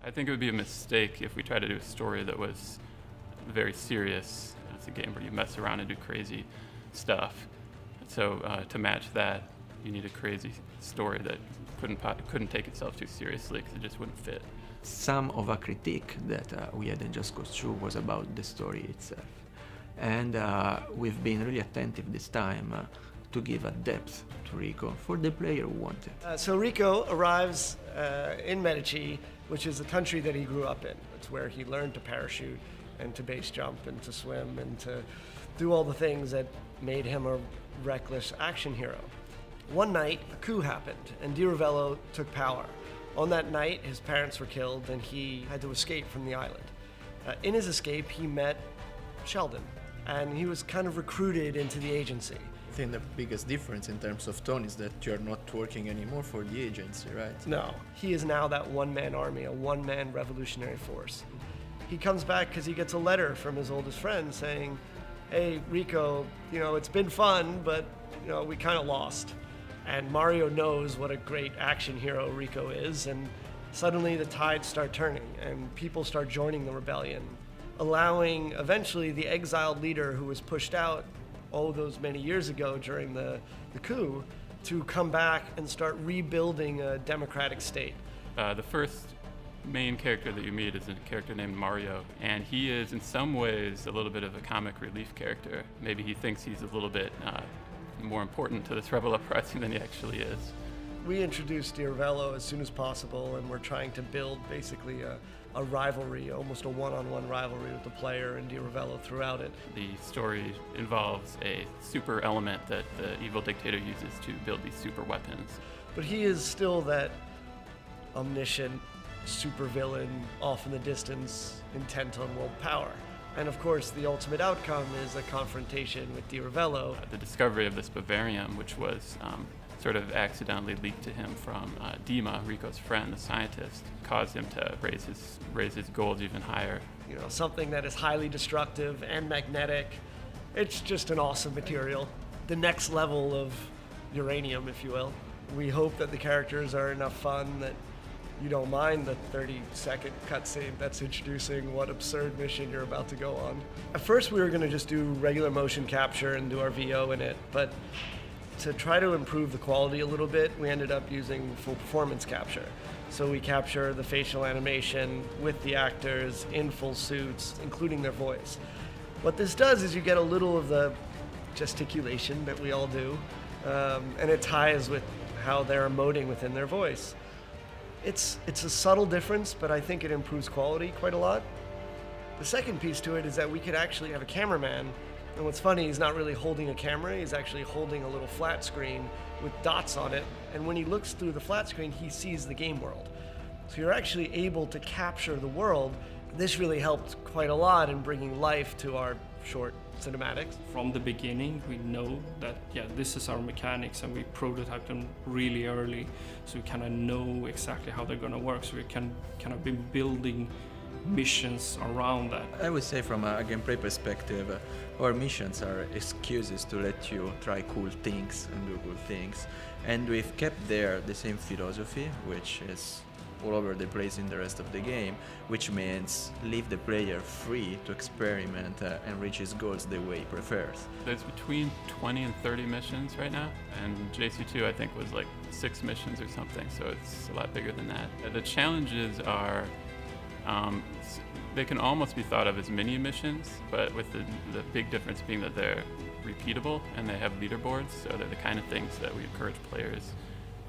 I think it would be a mistake if we tried to do a story that was very serious. It's a game where you mess around and do crazy stuff. So to match that, you need a crazy story that couldn't take itself too seriously because it just wouldn't fit. Some of a critique that we had in Just Cause 2 was about the story itself. And we've been really attentive this time to give a depth to Rico for the player who wanted. So Rico arrives in Medici, which is the country that he grew up in. It's where he learned to parachute and to base jump and to swim and to do all the things that made him a reckless action hero. One night, a coup happened and Di Ravello took power. On that night, his parents were killed and he had to escape from the island. In his escape, he met Sheldon, and he was kind of recruited into the agency. I think the biggest difference in terms of tone is that you're not working anymore for the agency, right? No, he is now that one-man army, a one-man revolutionary force. He comes back because he gets a letter from his oldest friend saying, hey, Rico, it's been fun, but, we kind of lost. And Mario knows what a great action hero Rico is, and suddenly the tides start turning, and people start joining the rebellion, allowing eventually the exiled leader who was pushed out those many years ago during the coup to come back and start rebuilding a democratic state. The first main character that you meet is a character named Mario, and he is in some ways a little bit of a comic relief character. Maybe he thinks he's a little bit more important to this rebel uprising than he actually is. We introduced Di Ravello as soon as possible, and we're trying to build basically a rivalry, almost a one-on-one rivalry with the player and Di Ravello throughout it. The story involves a super element that the evil dictator uses to build these super weapons. But he is still that omniscient supervillain off in the distance, intent on world power. And of course, the ultimate outcome is a confrontation with Di Ravello. The discovery of this Bavarium, which was sort of accidentally leaked to him from Dima, Rico's friend, the scientist, caused him to raise his goals even higher. Something that is highly destructive and magnetic. It's just an awesome material. The next level of uranium, if you will. We hope that the characters are enough fun that you don't mind the 30-second cutscene that's introducing what absurd mission you're about to go on. At first we were going to just do regular motion capture and do our VO in it, but to try to improve the quality a little bit, we ended up using full performance capture. So we capture the facial animation with the actors in full suits, including their voice. What this does is you get a little of the gesticulation that we all do, and it ties with how they're emoting within their voice. It's a subtle difference, but I think it improves quality quite a lot. The second piece to it is that we could actually have a cameraman, and what's funny, he's not really holding a camera, he's actually holding a little flat screen with dots on it, and when he looks through the flat screen, he sees the game world. So you're actually able to capture the world. This really helped quite a lot in bringing life to our short cinematics. From the beginning, we know that, this is our mechanics, and we prototyped them really early, so we kind of know exactly how they're going to work, so we can kind of be building missions around that. I would say from a gameplay perspective, our missions are excuses to let you try cool things and do cool things. And we've kept there the same philosophy, which is all over the place in the rest of the game, which means leave the player free to experiment and reach his goals the way he prefers. There's between 20 and 30 missions right now, and JC2 I think was like 6 missions or something, so it's a lot bigger than that. The challenges are, they can almost be thought of as mini missions, but with the big difference being that they're repeatable and they have leaderboards, so they're the kind of things that we encourage players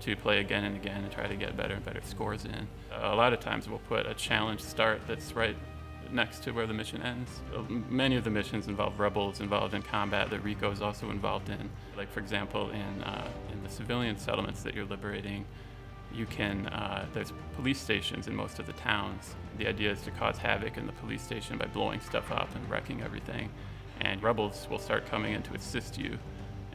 to play again and again and try to get better and better scores in. A lot of times we'll put a challenge start that's right next to where the mission ends. Many of the missions involve rebels involved in combat that Rico is also involved in. Like for example, in the civilian settlements that you're liberating, you can, there's police stations in most of the towns. The idea is to cause havoc in the police station by blowing stuff up and wrecking everything. And rebels will start coming in to assist you.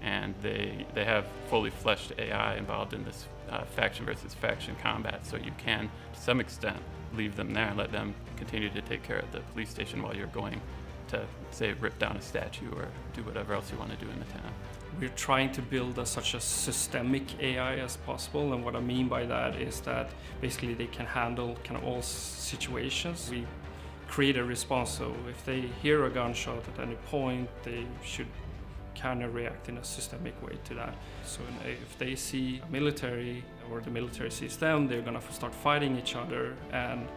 And they have fully fleshed AI involved in this faction versus faction combat, so you can, to some extent, leave them there and let them continue to take care of the police station while you're going to, say, rip down a statue or do whatever else you want to do in the town. We're trying to build such a systemic AI as possible, and what I mean by that is that basically they can handle kind of all situations. We create a response, so if they hear a gunshot at any point, they should kind of react in a systemic way to that. So if they see a military or the military sees them, they're gonna start fighting each other, and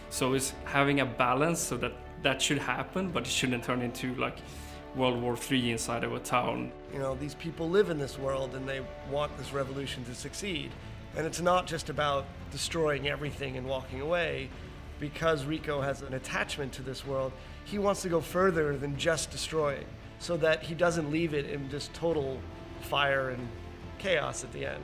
so it's having a balance so that should happen, but it shouldn't turn into like World War III inside of a town. You know, these people live in this world and they want this revolution to succeed. And it's not just about destroying everything and walking away. Because Rico has an attachment to this world, he wants to go further than just destroying, so that he doesn't leave it in just total fire and chaos at the end.